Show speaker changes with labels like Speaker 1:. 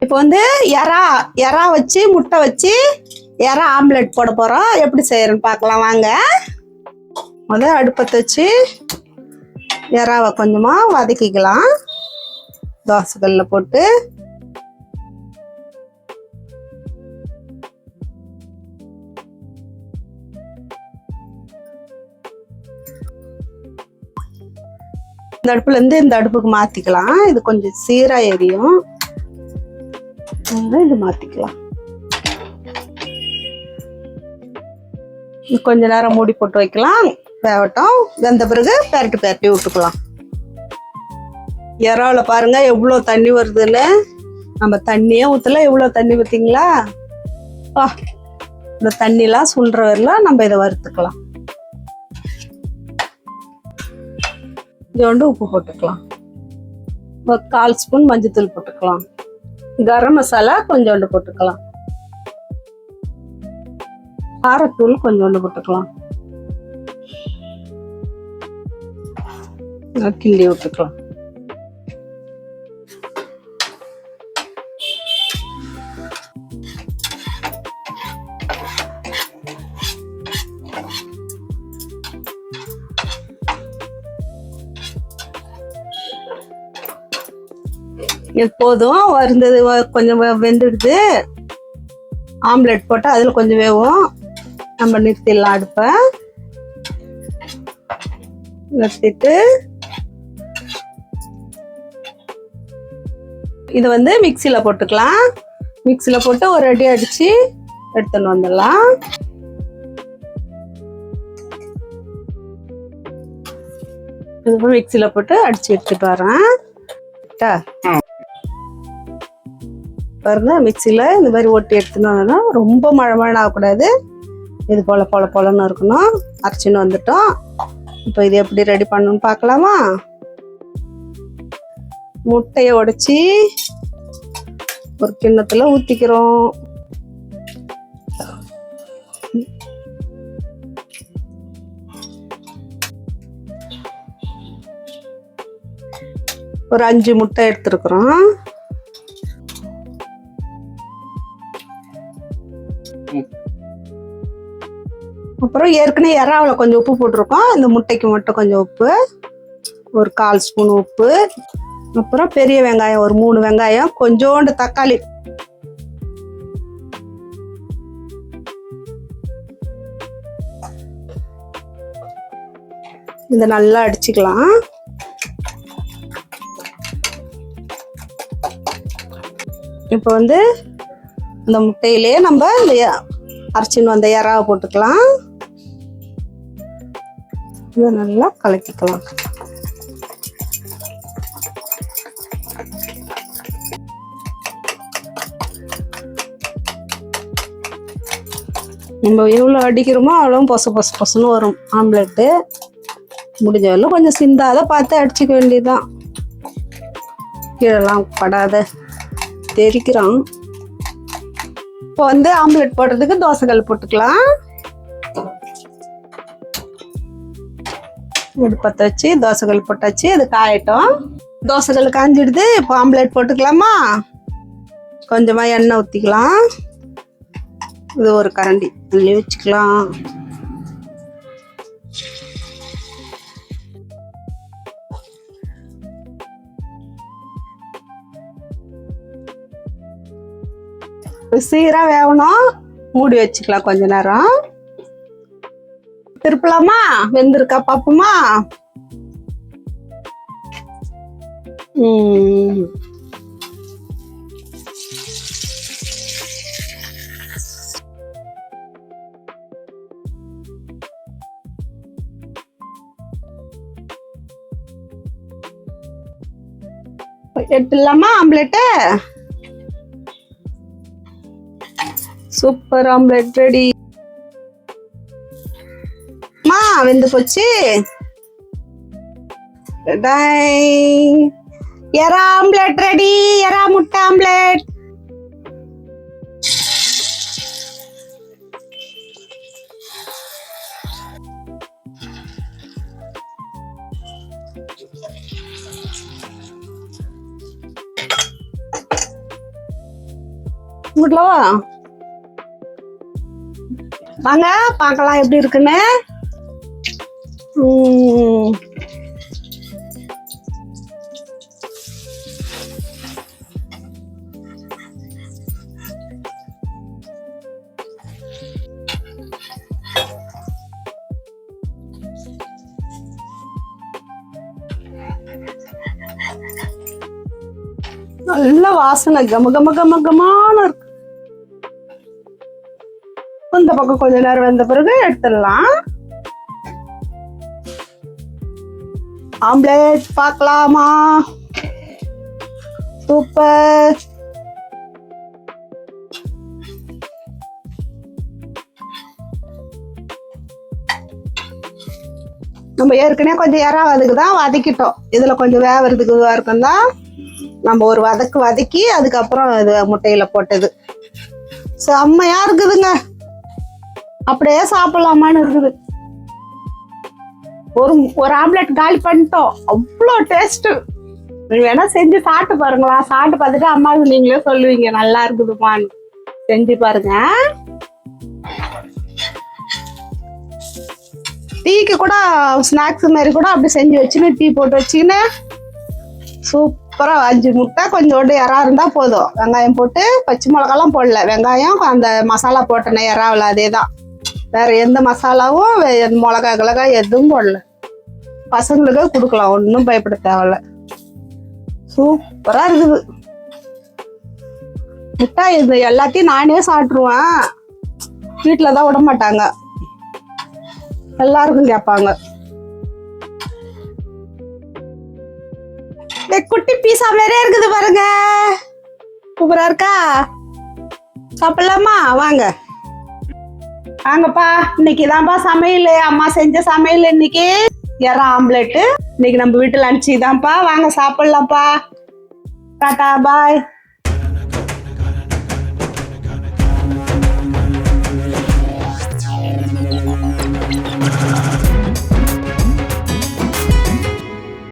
Speaker 1: இப்போ வந்து எறா வச்சு முட்டை வச்சு எறா ஆம்லெட் போட போறோம். எப்படி செய்யறோம்னு பார்க்கலாம் வாங்க. அடுப்பத்தை வச்சு எறாவை கொஞ்சமா வதக்கிக்கலாம். தோசைக்கல்ல போட்டு இந்த அடுப்புல இருந்து இந்த அடுப்புக்கு மாத்திக்கலாம். இது கொஞ்சம் சீரா எரியும். இது மாத்திக்கலாம். கொஞ்ச நேரம் மூடி போட்டு வைக்கலாம். வேகட்டும். வெந்த பிறகு பெரட்டி விட்டுக்கலாம். இறால பாருங்க எவ்வளவு தண்ணி வருதுன்னு. நம்ம தண்ணியே ஊத்தல, எவ்வளவு தண்ணி ஊத்தீங்களா? இந்த தண்ணி எல்லாம் சுண்டுற வரலாம் நம்ம இதை வறுத்துக்கலாம். கொஞ்சோண்டு உப்பு போட்டுக்கலாம். ஒரு 1/4 ஸ்பூன் மஞ்சத்தூள் போட்டுக்கலாம். கரம் மசாலா கொஞ்சோண்டு போட்டுக்கலாம். காரத்தூள் கொஞ்சோண்டு போட்டுக்கலாம். கிண்டி விட்டுக்கலாம். போதும். வருந்தது கொஞ்சம் வெந்துடுது. ஆம்லெட் போட்டா அதுல கொஞ்சம் வேவும். நம்ம நிறுத்திடலாம். அடுப்பை நிறுத்திட்டு இதை வந்து மிக்சியில போட்டுக்கலாம். மிக்சியில போட்டு ஒரு அடி அடிச்சு எடுத்துன்னு வந்துடலாம். மிக்சியில போட்டு அடிச்சு எடுத்துட்டு வரேன். பாருங்க மிக்சியில இந்த மாதிரி ஒட்டி எடுத்துனா ரொம்ப மழை ஆகக்கூடாது. இது போல பொலன்னு இருக்கணும். அரைச்சின்னு வந்துட்டோம். இப்போ இது எப்படி ரெடி பண்ணணும்னு பார்க்கலாமா? முட்டையை உடைச்சி ஒரு கிண்ணத்துல ஊத்திக்கிறோம். ஒரு 5 முட்டை எடுத்துருக்குறோம். அப்புறம் ஏற்கனவே எறாவில் கொஞ்சம் உப்பு போட்டிருக்கோம். இந்த முட்டைக்கு மட்டும் கொஞ்சம் உப்பு, ஒரு 1/4 ஸ்பூன் உப்பு. அப்புறம் பெரிய வெங்காயம் ஒரு 3 வெங்காயம், கொஞ்சோண்டு தக்காளி. இதை நல்லா அடிச்சுக்கலாம். இப்போ வந்து இந்த முட்டையிலே நம்ம இந்த அரைச்சின்னு வந்த எறாவை போட்டுக்கலாம். இதை நல்லா கலக்கிக்கலாம். நம்ம எவ்வளோ அடிக்கிறோமோ அவ்வளோ பொசுன்னு வரும் ஆம்லெட்டு. முடிஞ்ச வரலும் கொஞ்சம் சிந்தாத பார்த்து அடிச்சுக்க வேண்டியதுதான். கீழெல்லாம் படாத தெரிக்கிறோம். இப்போ வந்து ஆம்லெட் போடுறதுக்கு தோசைக்கல் போட்டுக்கலாம். அடுப்பத்தை வச்சு தோசைக்கல் போட்டாச்சு. அது காயட்டும். தோசைக்கல் காஞ்சிடுது. இப்போ ஆம்லெட் போட்டுக்கலாமா? கொஞ்சமா எண்ணெய் ஊற்றிக்கலாம். இது ஒரு கரண்டி அள்ளி வச்சுக்கலாம். சீரா வேகணும். மூடி வச்சுக்கலாம் கொஞ்ச நேரம். திருப்பலாமா? வெந்திருக்கா பாப்போமா? எடுத்துடலாமா ஆம்லெட்டு? Super omelette ready. வெந்து போச்சு. எறா ஆம்லெட் ரெடி. எறா முட்டை ஆம்லெட். வீட்டுலவா வாங்க பார்க்கலாம் எப்படி இருக்குன்னு. நல்ல வாசனை கம கம கம கமான இருக்கு. இந்த பக்கம் கொஞ்ச நேரம் வெந்த பிறகு எடுத்துடலாம். ஆம்லேட் பார்க்கலாமா? சூப்பர். நம்ம ஏற்கனவே கொஞ்சம் அதுக்கு தான் வதக்கிட்டோம். இதுல கொஞ்சம் வேவறதுக்கு இதுவா இருக்கும் தான் நம்ம ஒரு வதக்கி அதுக்கப்புறம் இது முட்டையில போட்டது. செம்மையா இருக்குதுங்க. அப்படியே சாப்பிடலாமான்னு இருக்குது. ஒரு ஆம்லெட் காலி பண்ணிட்டோம். அவ்வளோ டேஸ்ட். வேணா செஞ்சு சாப்பிட்டு பாருங்களா. சாப்பிட்டு பார்த்துட்டு அம்மாவுக்கு நீங்களே சொல்லுவீங்க நல்லா இருக்குதுமான்னு. செஞ்சு பாருங்க. டீக்கு கூட ஸ்நாக்ஸ் மாதிரி கூட அப்படி செஞ்சு வச்சுன்னு டீ போட்டு வச்சுக்கின்னு சூப்பரா 5 முட்டை கொஞ்சோண்டு இறா இருந்தா போதும். வெங்காயம் போட்டு பச்சை மிளகாலாம் போடல. வெங்காயம் அந்த மசாலா போட்டேன் இறாவில் அதே தான். வேற எந்த மசாலாவும் மிளகா கிழகா எதுவும் போடல. பசங்களுக்கு கொடுக்கலாம். ஒன்றும் பயப்பட தேவையில்ல. சூப்பரா இருக்குது. முட்டை இது எல்லாத்தையும் நானே சாப்பிட்டுருவேன். வீட்டில தான் விட மாட்டாங்க. எல்லாருக்கும் கேட்பாங்க. குட்டி பீஸா மாதிரியே இருக்குது பாருங்க. சூப்பரா இருக்கா? சாப்பிடலாமா? வாங்க வாங்கப்பா. இன்னைக்கு தான்ப்பா சமையல். அம்மா செஞ்ச சமையல் இன்னைக்கு எறா ஆம்லெட். இன்னைக்கு நம்ம வீட்டு லஞ்ச் தான்ப்பா. வாங்க சாப்பிடலாம்ப்பா. டாடா பாய்.